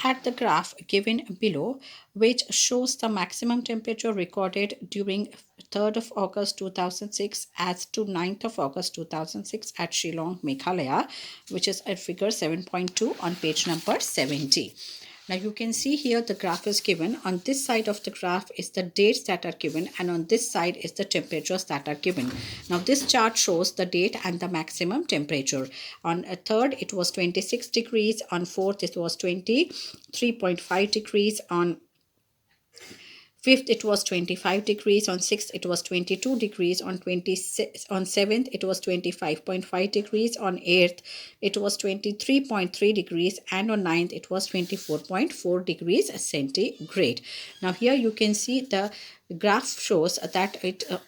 at the graph given below, which shows the maximum temperature recorded during 3rd of August 2006 as to 9th of August 2006 at Shillong, Meghalaya, which is at figure 7.2 on page number 70. Now you can see here the graph is given. On this side of the graph is the dates that are given, and on this side is the temperatures that are given. Now this chart shows the date and the maximum temperature. On a 3rd it was 26 degrees, on 4th it was 23.5 degrees, on 5th it was 25 degrees, on 6th it was 22 degrees, on 7th it was 25.5 degrees, on 8th it was 23.3 degrees, and on 9th it was 24.4 degrees centigrade. Now here you can see the graph shows that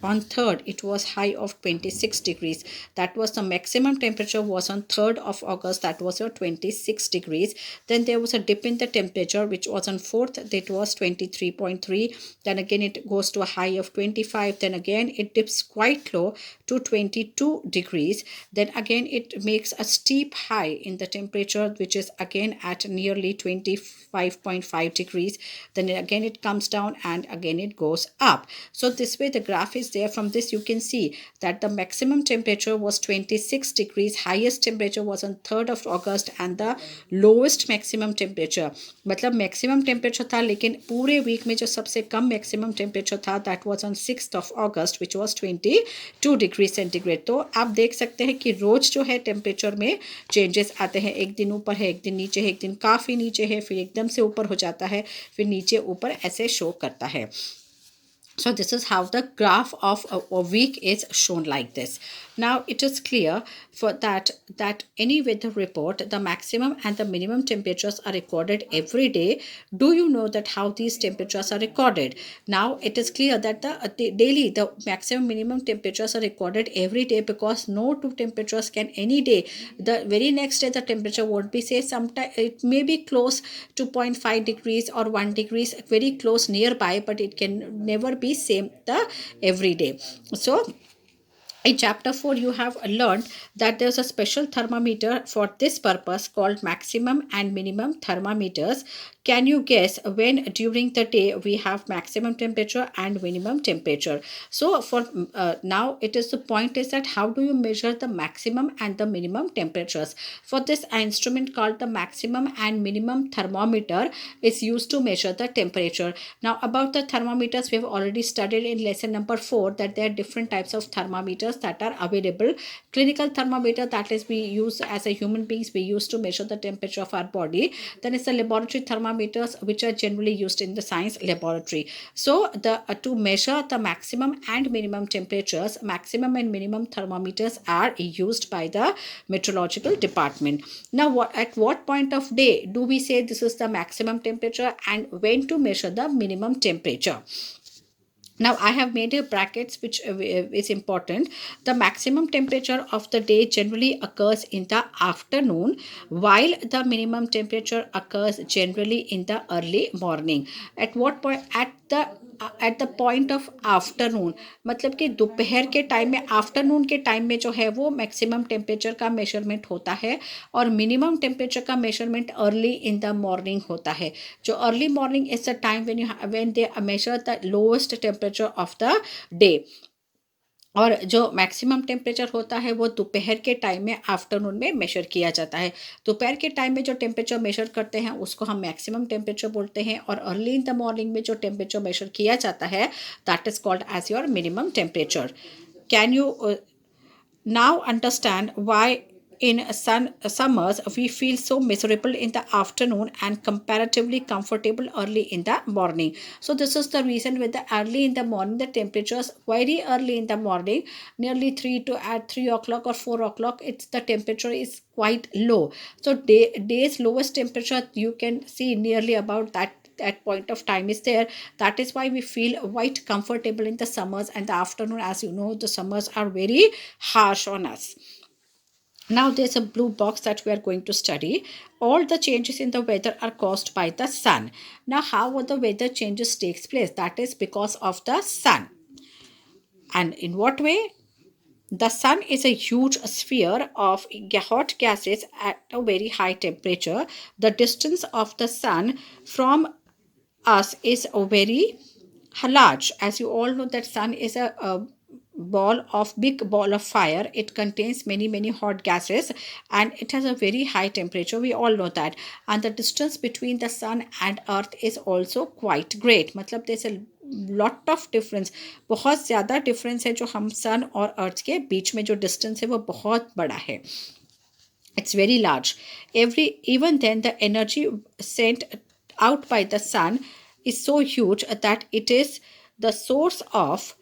on 3rd it was high of 26 degrees. That was the maximum temperature was on 3rd of August, that was your 26 degrees. Then there was a dip in the temperature which was on 4th, that was 23.3. then again it goes to a high of 25, then again it dips quite low to 22 degrees. Then again it makes a steep high in the temperature which is again at nearly 25.5 degrees. Then again it comes down and again it goes up. So this way the graph is there. From this you can see that the maximum temperature was 26 degrees, highest temperature was on 3rd of August, and the lowest maximum temperature, मतलब maximum temperature था लेकिन पूरे week में जो सबसे कम maximum temperature था that was on 6th of August which was 22 degree centigrade. तो आप देख सकते हैं कि रोज जो है temperature में changes आते हैं, एक दिन ऊपर है, एक दिन नीचे है, एक दिन काफ़ी नीचे है, फिर एकदम से ऊपर हो जाता है, फिर नीचे ऊपर ऐसे शो करता है. So this is how the graph of a week is shown like this. Now it is clear for that any weather report, the maximum and the minimum temperatures are recorded every day. Do you know that how these temperatures are recorded? Now it is clear that the daily the maximum minimum temperatures are recorded every day, because no two temperatures can any day, the very next day the temperature won't be, say sometime it may be close to 0.5 degrees or 1 degrees very close nearby, but it can never be same the every day. So in chapter 4 you have learned that there's a special thermometer for this purpose called maximum and minimum thermometers. Can you guess when during the day we have maximum temperature and minimum temperature? So for now it is the point is that how do you measure the maximum and the minimum temperatures? For this, an instrument called the maximum and minimum thermometer is used to measure the temperature. Now about the thermometers, we have already studied in lesson number 4 that there are different types of thermometers that are available. Clinical thermometer, that is we use as a human beings, we use to measure the temperature of our body. Then it's the laboratory thermometers which are generally used in the science laboratory. So the to measure the maximum and minimum temperatures, maximum and minimum thermometers are used by the meteorological department. Now at what point of day do we say this is the maximum temperature and when to measure the minimum temperature? Now I have made a brackets which is important. The maximum temperature of the day generally occurs in the afternoon, while the minimum temperature occurs generally in the early morning. At what point? At the point of afternoon, मतलब कि दोपहर के time में, afternoon के time में जो है वो मैक्सिमम टेम्परेचर का मेजरमेंट होता है, और मिनिमम टेम्परेचर का measurement early in the morning होता है. जो early morning is the time when they measure the lowest temperature of the day, और जो मैक्सिमम टेम्परेचर होता है वो दोपहर के टाइम में आफ्टरनून में मेजर किया जाता है. दोपहर के टाइम में जो टेम्परेचर मेजर करते हैं उसको हम मैक्सिमम टेम्परेचर बोलते हैं, और अर्ली इन द मॉर्निंग में जो टेम्परेचर मेजर किया जाता है that is called as your minimum temperature. Can you now understand why in summers we feel so miserable in the afternoon and comparatively comfortable early in the morning? So this is the reason with the early in the morning, the temperatures very early in the morning, nearly 3 to at 3 o'clock or 4 o'clock, it's the temperature is quite low. So day's lowest temperature you can see nearly about that point of time is there. That is why we feel quite comfortable in the summers, and the afternoon, as you know, the summers are very harsh on us. Now there's a blue box that we are going to study. All the changes in the weather are caused by the sun. Now how the weather changes takes place? That is because of the sun. And in what way? The sun is a huge sphere of hot gases at a very high temperature. The distance of the sun from us is a very large. As you all know, that sun is a big ball of fire. It contains many hot gases, and it has a very high temperature. We all know that. And the distance between the sun and earth is also quite great. मतलब there's a lot of difference. बहुत ज़्यादा difference है जो हम sun और earth के बीच में जो distance है वो बहुत बड़ा है. It's very large. Even then, the energy sent out by the sun is so huge that it is the source of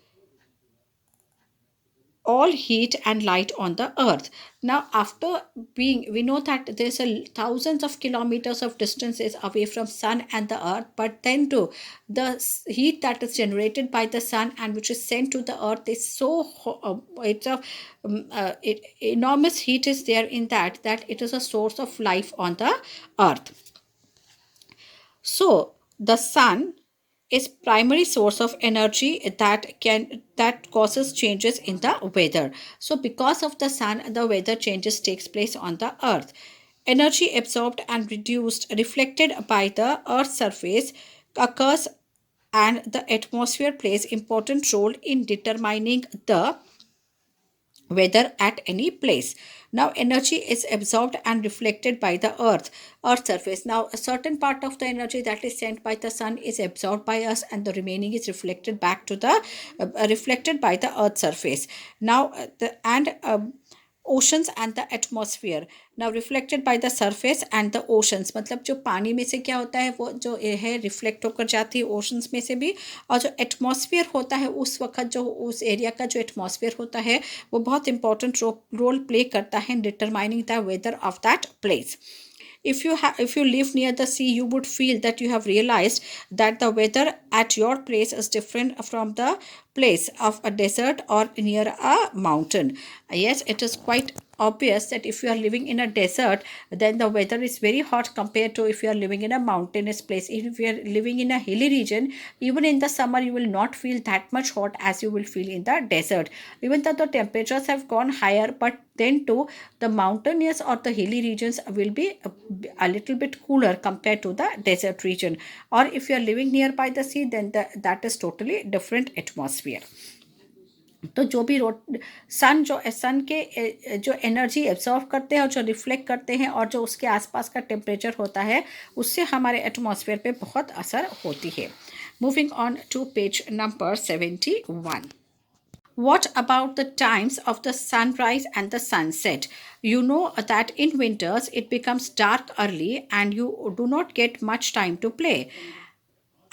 all heat and light on the earth. Now, after being, we know that there's a thousands of kilometers of distances away from sun and the earth, but then too the heat that is generated by the sun and which is sent to the earth is so enormous heat is there in that it is a source of life on the earth. So the sun is primary source of energy that causes changes in the weather. So because of the sun, the weather changes takes place on the earth. Energy absorbed and reduced reflected by the earth's surface occurs, and the atmosphere plays important role in determining the weather at any place. Now energy is absorbed and reflected by the earth surface. Now a certain part of the energy that is sent by the sun is absorbed by us, and the remaining is reflected back to the reflected by the earth surface. Now the and oceans and the atmosphere, now reflected by the surface and the oceans. मतलब जो पानी में से क्या होता है वो जो है रिफ्लेक्ट होकर जाती है ओशंस में से भी, और जो एटमॉस्फेयर होता है उस वक्त जो उस एरिया का जो एटमॉस्फेयर होता है वो बहुत इंपॉर्टेंट रोल प्ले करता है in determining the weather of that place. If you live near the sea, you would feel that you have realized that the weather at your place is different from the place of a desert or near a mountain. Yes, it is quite obvious that if you are living in a desert, then the weather is very hot compared to if you are living in a mountainous place. If you are living in a hilly region, even in the summer you will not feel that much hot as you will feel in the desert. Even though the temperatures have gone higher, but then too the mountainous or the hilly regions will be a little bit cooler compared to the desert region. Or if you are living nearby the sea, then that is totally different atmosphere. तो जो भी सन के जो energy absorb करते हैं और जो reflect करते हैं और जो उसके आसपास का टेम्परेचर होता है उससे हमारे एटमॉस्फेयर पे बहुत असर होती है. Moving on to page number 71. What about the times of the sunrise and the sunset? You know that in winters it becomes dark early and you do not get much time to play.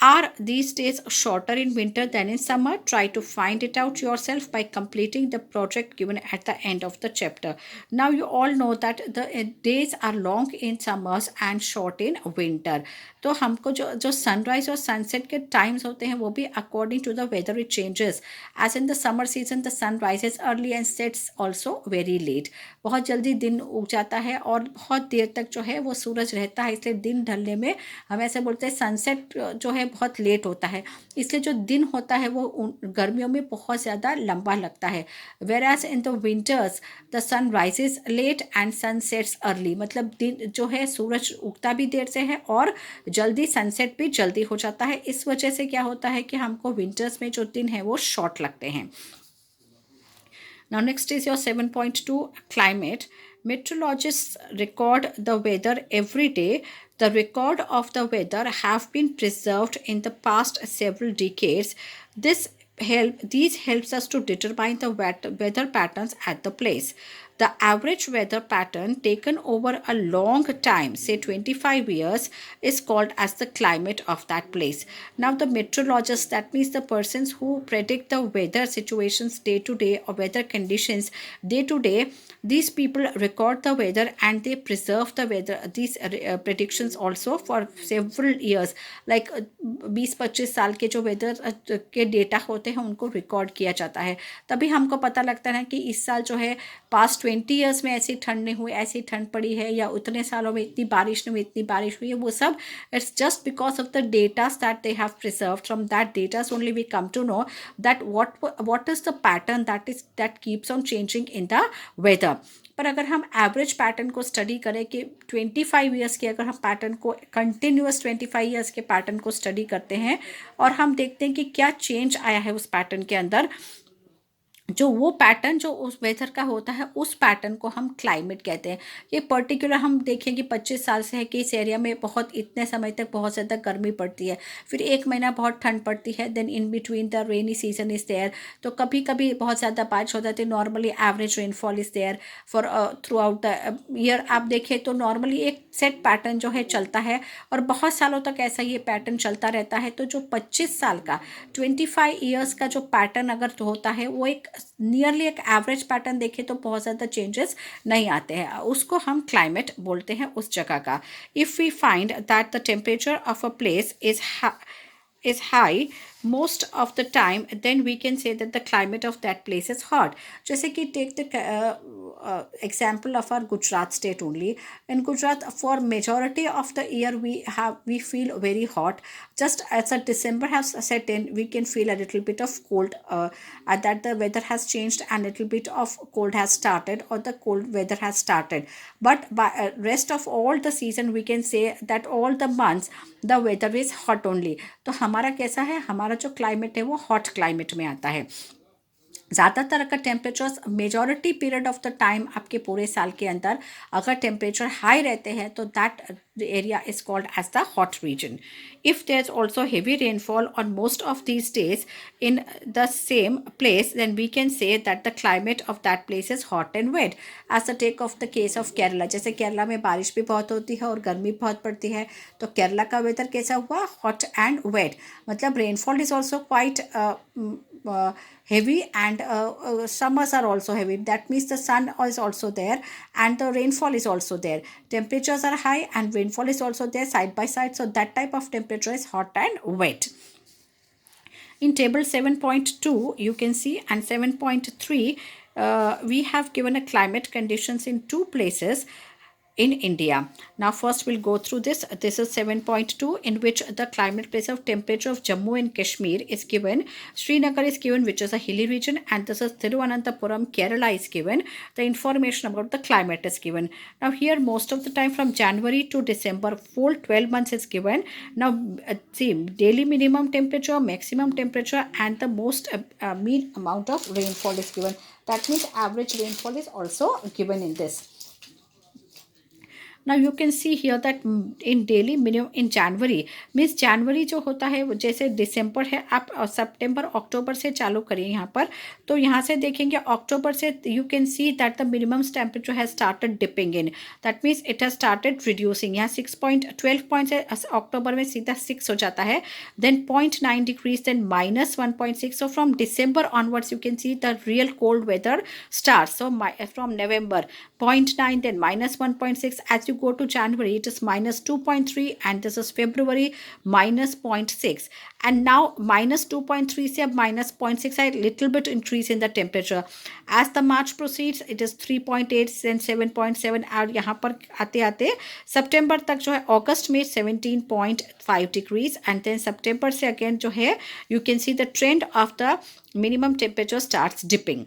Are these days shorter in winter than in summer? Try to find it out yourself by completing the project given at the end of the chapter. Now, you all know that the days are long in summers and short in winter. तो हमको जो sunrise और sunset के times होते हैं वो भी according to the weather it changes. As in the summer season the sun rises early and sets also very late. बहुत जल्दी दिन उग जाता है और बहुत देर तक जो है वो सूरज रहता है, इसलिए दिन ढलने में हम ऐसे बोलते हैं सनसेट जो है बहुत लेट होता है. इसलिए जो दिन होता है वो गर्मियों में बहुत ज़्यादा लंबा लगता है. Whereas in the winters the sun rises late and sun sets early. मतलब दिन जो है सूरज उगता भी देर से है और जल्दी सनसेट भी जल्दी हो जाता है. इस वजह से क्या होता है कि हमको विंटर्स में जो दिन है वो शॉर्ट लगते हैं. Now next is your 7.2 climate. Meteorologists record the weather every day. The record of the weather have been preserved in the past several decades. These helps us to determine the weather patterns at the place. The average weather pattern taken over a long time, say 25 years, is called as the climate of that place. Now, the meteorologists, that means the persons who predict the weather situations day to day or weather conditions day to day, these people record the weather and they preserve the weather, these predictions also for several years. Like 20-25 साल के जो weather के data होते हैं उनको record किया जाता है. तभी हमको पता लगता है कि इस साल जो है पास्ट 20 ईयर्स में ऐसी ठंड नहीं हुई, ऐसी ठंड पड़ी है, या उतने सालों में इतनी बारिश नहीं हुई, इतनी बारिश हुई है, वो सब it's just because of the datas that they have preserved. From that datas only we come to know that what is the pattern that keeps on changing in the weather. पर अगर हम एवरेज पैटर्न को study करें कि 25 years के, अगर हम pattern को कंटिन्यूस 25 ईयर्स के पैटर्न को स्टडी करते हैं और हम देखते हैं कि क्या चेंज आया है उस पैटर्न के अंदर, जो वो पैटर्न जो उस वेदर का होता है, उस पैटर्न को हम क्लाइमेट कहते हैं. ये पर्टिकुलर हम देखें कि 25 साल से है कि इस एरिया में बहुत इतने समय तक बहुत ज़्यादा गर्मी पड़ती है, फिर एक महीना बहुत ठंड पड़ती है, then in between the rainy season is there. तो कभी कभी बहुत ज़्यादा बारिश हो जाती है. Normally average rainfall is there for throughout the year. आप देखें तो नॉर्मली एक सेट पैटर्न जो है चलता है और बहुत सालों तक ऐसा ये पैटर्न चलता रहता है. तो जो 25 साल का 25 ईयर्स का जो पैटर्न अगर होता है वो एक नियरली एक एवरेज पैटर्न देखें तो बहुत ज़्यादा चेंजेस नहीं आते हैं, उसको हम क्लाइमेट बोलते हैं उस जगह का. If we find that the temperature of a place is high most of the time, then we can say that the climate of that place is hot. जैसे कि take the example of our Gujarat state only. In Gujarat, for majority of the year we feel very hot. Just as a December has set in, we can feel a little bit of cold. At that the weather has changed and a little bit of cold has started, or the cold weather has started. But by rest of all the season, we can say that all the months the weather is hot only. तो हमारा कैसा है, हमारा जो climate है वो hot climate में आता है. ज़्यादातर अगर temperatures majority period of the time आपके पूरे साल के अंदर अगर टेम्परेचर हाई रहते हैं तो that area is called as the hot region. If there is also heavy rainfall on most of these days in the same place, then we can say that the climate of that place is hot and wet. As the take of the case of Kerala, जैसे केरला में बारिश भी बहुत होती है और गर्मी बहुत पड़ती है, तो केरला का वेदर कैसा हुआ, हॉट एंड वेट. मतलब rainfall is also quite heavy and summers are also heavy. That means the sun is also there and the rainfall is also there. Temperatures are high and rainfall is also there side by side. So that type of temperature is hot and wet. In table 7.2 you can see, and 7.3 we have given a climate conditions in two places in India. Now first we'll go through this. This is 7.2, in which the climate place of temperature of Jammu and Kashmir is given. Srinagar is given, which is a hilly region, and this is Thiruvananthapuram, Kerala is given. The information about the climate is given. Now here most of the time from January to December, full 12 months is given. Now see, daily minimum temperature, maximum temperature, and the most mean amount of rainfall is given. That means average rainfall is also given in this. Now you can see here that in daily minimum in January, means जनवरी जो होता है वो जैसे दिसंबर है, आप सितंबर अक्टूबर से चालू करिए यहाँ पर. तो यहाँ से देखेंगे अक्टूबर से you can see that the minimum temperature has started dipping in. That means it has started reducing. यहाँ 6.12 पॉइंट से अक्टूबर में सीधा 6 हो जाता है, then 0.9 degrees, then -1.6. So from December onwards you can see the real cold weather start. So from November 0.9, then -1.6. As you go to January, it is -2.3, and this is February -0.6. And now -2.3 से अब -0.6 है, little bit increase in the temperature. As the March proceeds, it is 3.8, then 7.7, और यहाँ पर आते आते सितंबर तक जो है अगस्त में 17.5 degrees, and then सितंबर से again जो है you can see the trend of the minimum temperature starts dipping.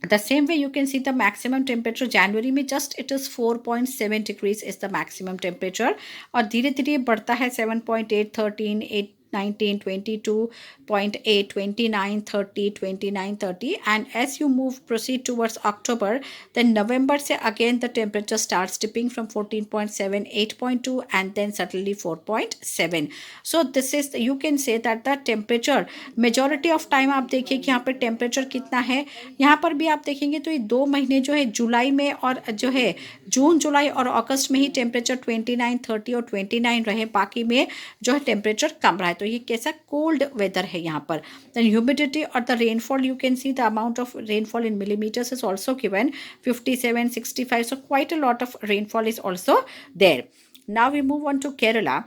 The same way you can see the maximum temperature January में just it is 4.7 degrees is the maximum temperature, और धीरे धीरे बढ़ता है 7.8, 13, 8, 19, 22.8, 29, 30, 29, 30, and as you proceed towards October, then November से again the temperature starts dipping from 14.7, 8.2, and then suddenly 4.7. So this is, you can say that the temperature majority of time, आप देखिए कि यहाँ पर टेम्परेचर कितना है. यहाँ पर भी आप देखेंगे तो ये 2 महीने जो है जुलाई में और जो है जून, जुलाई और अगस्त में ही टेम्परेचर 29, 30 और 29 रहे, बाकी में जो है टेम्परेचर कम रहा है. तो ये कैसा कोल्ड वेदर है यहाँ पर. देन ह्यूमिडिटी और the rainfall, you can see the amount of rainfall in millimetres is also given 57, 65. So quite a lot of rainfall is also there. Now we move on to Kerala.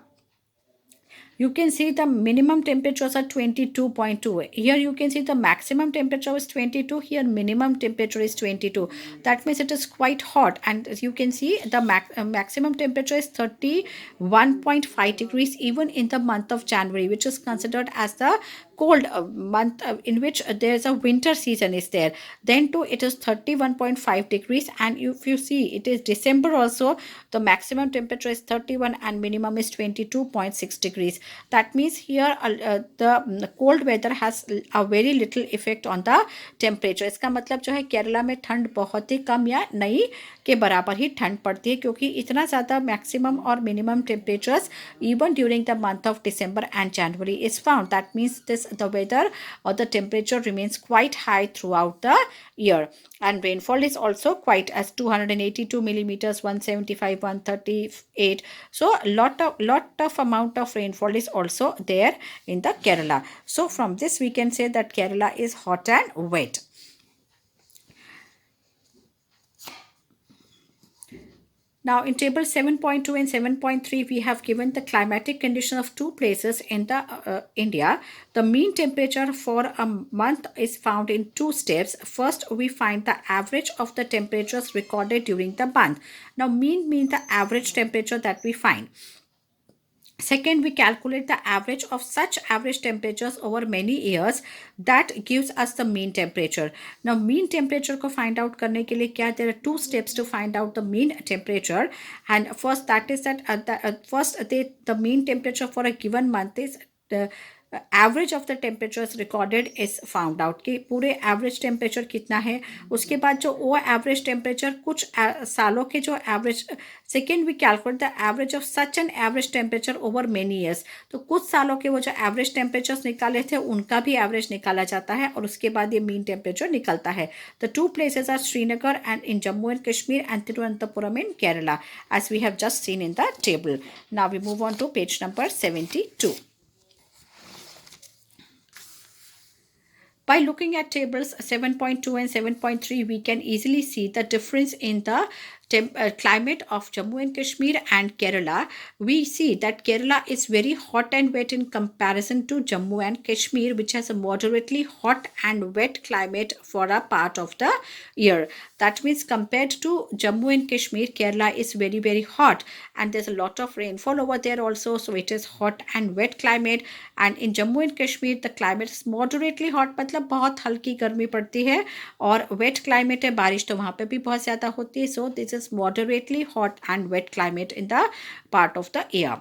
You can see the minimum temperatures are 22.2. Here you can see the maximum temperature is 22. Here minimum temperature is 22. That means it is quite hot. And as you can see the maximum temperature is 31.5 degrees even in the month of January, which is considered as the cold month in which there is a winter season is there. Then too it is 31.5 degrees, and if you see it is December also, the maximum temperature is 31 and minimum is 22.6 degrees. That means here the cold weather has a very little effect on the temperature. इसका मतलब जो है केरला में ठंड बहुत ही कम या नहीं के बराबर ही ठंड पड़ती है, क्योंकि इतना ज़्यादा मैक्सिमम और minimum temperatures even during the month of December and January is found. That means the weather or the temperature remains quite high throughout the year, and rainfall is also quite as 282 millimeters, 175, 138. So lot of amount of rainfall is also there in the Kerala. So from this we can say that Kerala is hot and wet. Now in table 7.2 and 7.3 we have given the climatic condition of two places in the India. The mean temperature for a month is found in two steps. First we find the average of the temperatures recorded during the month. Now mean means the average temperature that we find. Second, we calculate the average of such average temperatures over many years. That gives us the mean temperature. Now, mean temperature को find out करने के लिए क्या? There are two steps to find out the mean temperature. And first, that is that the mean temperature for a given month is the average of the temperatures recorded is found out कि पूरे average temperature कितना है. उसके बाद जो वो average temperature कुछ सालों के जो average. Second we calculate the average of such an average temperature over many years. तो कुछ सालों के वो जो एवरेज टेम्परेचर्स निकाले थे उनका भी एवरेज निकाला जाता है और उसके बाद ये मीन टेम्परेचर निकलता है. The two places are Srinagar and in Jammu and Kashmir and Thiruvananthapuram in Kerala, as we have just seen in the table. Now we move on to page number 72. By looking at tables 7.2 and 7.3, we can easily see the difference in the climate of Jammu and Kashmir and Kerala. We see that Kerala is very hot and wet in comparison to Jammu and Kashmir, which has a moderately hot and wet climate for a part of the year. That means compared to Jammu and Kashmir, Kerala is very, very hot, and there's a lot of rainfall over there also, so it is hot and wet climate. And in Jammu and Kashmir, the climate is moderately hot, मतलब बहुत हल्की गर्मी पड़ती है, और wet climate है, बारिश तो वहाँ पे भी बहुत ज़्यादा होती है. So this is moderately hot and wet climate in the part of the year.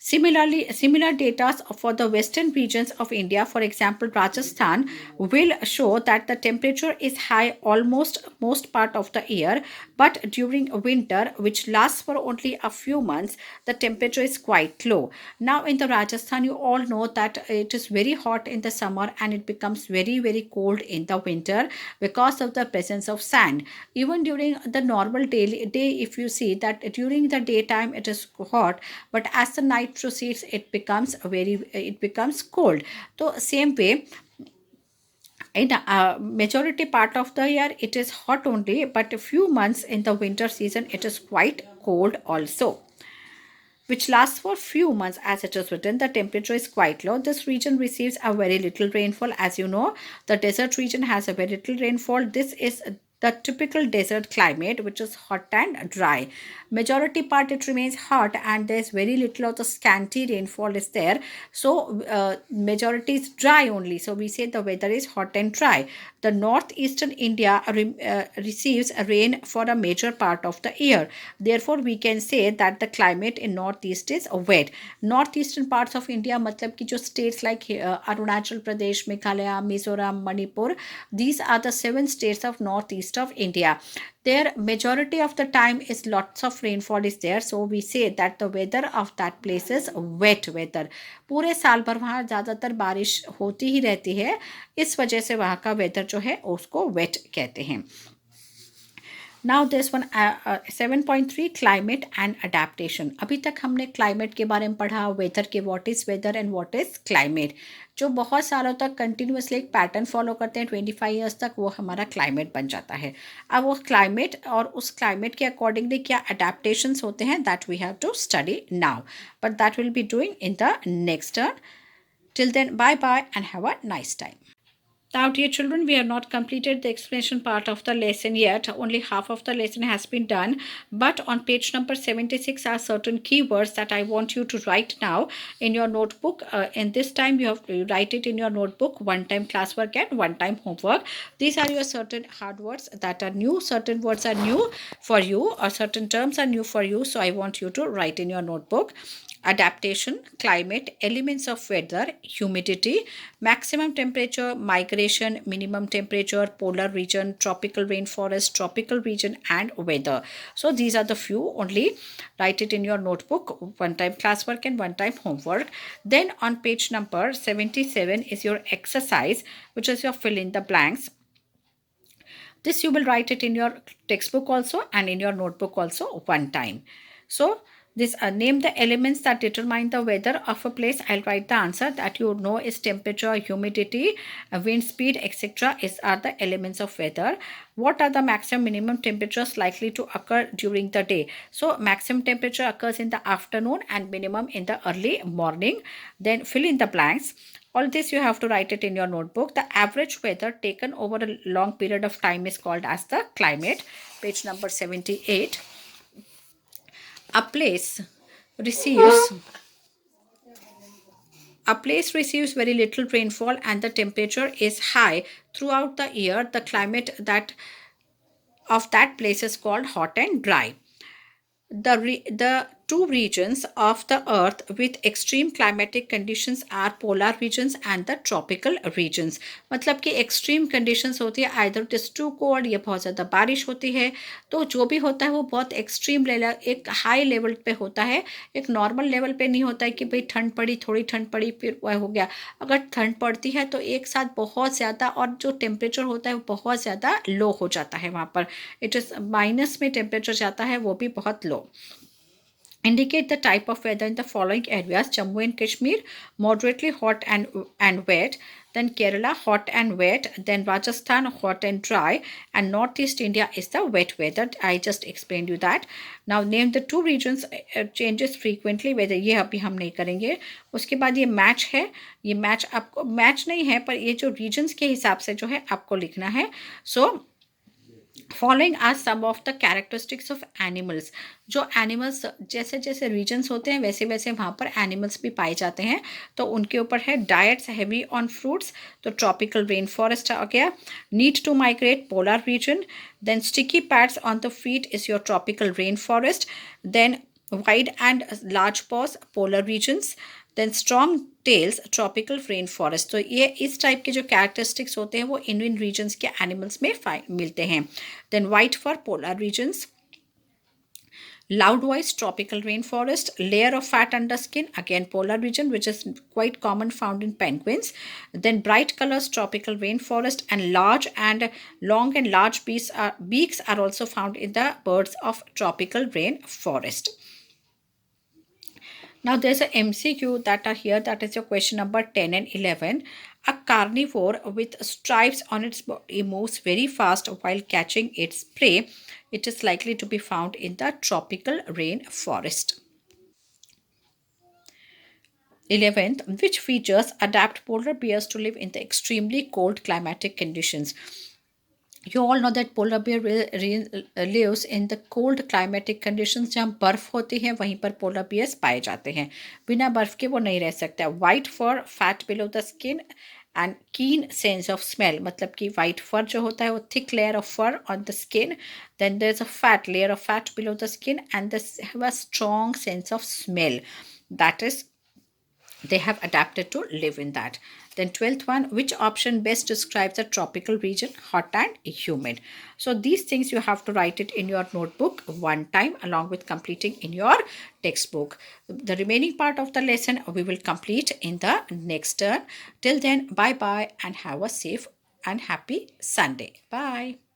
Similarly, similar data for the western regions of India, for example Rajasthan, will show that the temperature is high almost most part of the year, but during winter, which lasts for only a few months, the temperature is quite low. Now in the Rajasthan, you all know that it is very hot in the summer and it becomes very, very cold in the winter because of the presence of sand. Even during the normal day, if you see that during the daytime it is hot, but as the night proceeds it becomes cold. So same way, in the majority part of the year it is hot only, but a few months in the winter season it is quite cold also, which lasts for few months. As it is written, the temperature is quite low. This region receives a very little rainfall. As you know, the desert region has a very little rainfall. This is the typical desert climate, which is hot and dry. Majority part it remains hot and there is very little of the scanty rainfall is there. So majority is dry only. So we say the weather is hot and dry. The northeastern India receives rain for a major part of the year. Therefore, we can say that the climate in northeast is wet. Northeastern parts of India, matlab ki jo states like Arunachal Pradesh, Meghalaya, Mizoram, Manipur, these are the 7 states of northeast of India. Their majority of the time is lots of rainfall is there. So we say that the weather of that place is wet weather. पूरे साल भर वहाँ ज़्यादातर बारिश होती ही रहती है, इस वजह से वहाँ का वेदर जो है उसको वेट कहते हैं. Now this one 7.3 climate and adaptation. अभी तक हमने क्लाइमेट के बारे में पढ़ा, वेदर के, what is weather and what is climate, जो बहुत सालों तक कंटिन्यूसली एक पैटर्न फॉलो करते हैं, 25 ईयर्स तक, वो हमारा क्लाइमेट बन जाता है। अब वो क्लाइमेट और उस क्लाइमेट के अकॉर्डिंगली क्या अडेप्टेशंस होते हैं, that we have to study now, but that will be doing in the next turn. Till then, bye bye and have a nice time. Now, dear children, we have not completed the explanation part of the lesson yet. Only half of the lesson has been done. But on page number 76 are certain keywords that I want you to write now in your notebook. And this time you have to write it in your notebook, one-time classwork and one-time homework. These are your certain hard words that are new. Certain words are new for you, or certain terms are new for you. So I want you to write in your notebook. Adaptation, climate, elements of weather, humidity, maximum temperature, migration, minimum temperature, polar region, tropical rainforest, tropical region, and weather. So these are the few only. Write it in your notebook, one time classwork and one time homework. Then on page number 77 is your exercise, which is your fill in the blanks. This you will write it in your textbook also and in your notebook also one time. So this name the elements that determine the weather of a place. I'll write the answer that you know is temperature, humidity, wind speed, etc. Are the elements of weather. What are the maximum minimum temperatures likely to occur during the day? So maximum temperature occurs in the afternoon and minimum in the early morning. Then fill in the blanks. All this you have to write it in your notebook. The average weather taken over a long period of time is called as the climate. Page number 78. A place receives a place receives very little rainfall and the temperature is high throughout the year. The climate that of that place is called hot and dry. The two regions of the earth with extreme climatic conditions are polar regions and the tropical regions. मतलब कि extreme conditions होती है, either it is too cold या बहुत ज़्यादा बारिश होती है, तो जो भी होता है वो बहुत extreme लेवल, एक high level पे होता है, एक normal level पे नहीं होता है कि भाई ठंड पड़ी, थोड़ी ठंड पड़ी फिर वह हो गया। अगर ठंड पड़ती है तो एक साथ बहुत ज़्यादा, और जो टेम्परेचर होता है वो बहुत ज़्यादा लो हो जाता है वहाँ पर, इट इज़ माइनस में टेम्परेचर जाता है, वो भी बहुत लो। Indicate the type of weather in the following areas: Jammu and Kashmir, moderately hot and wet. Then Kerala, hot and wet. Then Rajasthan, hot and dry. And Northeast India is the wet weather. I just explained you that. Now name the two regions changes frequently. Whether ये अभी हम नहीं करेंगे। उसके बाद ये match है, ये मैच आपको मैच नहीं है, पर ये जो regions के हिसाब से जो है आपको लिखना है। So following are some of the characteristics of animals. जो एनिमल्स जैसे जैसे रीजन्स होते हैं वैसे वैसे वहाँ पर एनिमल्स भी पाए जाते हैं, तो उनके ऊपर है डाइट्स हैवी ऑन फ्रूट्स, तो ट्रॉपिकल रेन फॉरेस्ट आ गया। Need to migrate, polar region. Then sticky pads on the feet is your tropical rain forest. Then wide and large paws, polar regions. Then strong tails, tropical rain forest. तो ये इस type के जो characteristics होते हैं वो इन regions के animals में मिलते हैं। Then white for polar regions, loud voice tropical rainforest, layer of fat under skin again polar region which is quite common found in penguins. Then bright colors tropical rainforest, and large and long and large beaks are also found in the birds of tropical rainforest. Now there's a MCQ that are here, that is your question number 10 and 11. A carnivore with stripes on its body moves very fast while catching its prey. It is likely to be found in the tropical rainforest. 11th, which features adapt polar bears to live in the extremely cold climatic conditions? You all know that polar bear lives in the cold climatic conditions. जहाँ बर्फ होती है वहीं पर polar bears पाए जाते हैं, बिना बर्फ के वो नहीं रह सकता। White fur, fat below the skin and keen sense of smell, मतलब कि white fur जो होता है वो thick layer of fur on the skin, then there's a fat layer of fat below the skin, and they have a strong sense of smell, that is they have adapted to live in that. Then 12th one, which option best describes the tropical region, hot and humid? So these things you have to write it in your notebook one time along with completing in your textbook. The remaining part of the lesson we will complete in the next turn. Till then, bye bye and have a safe and happy Sunday. Bye.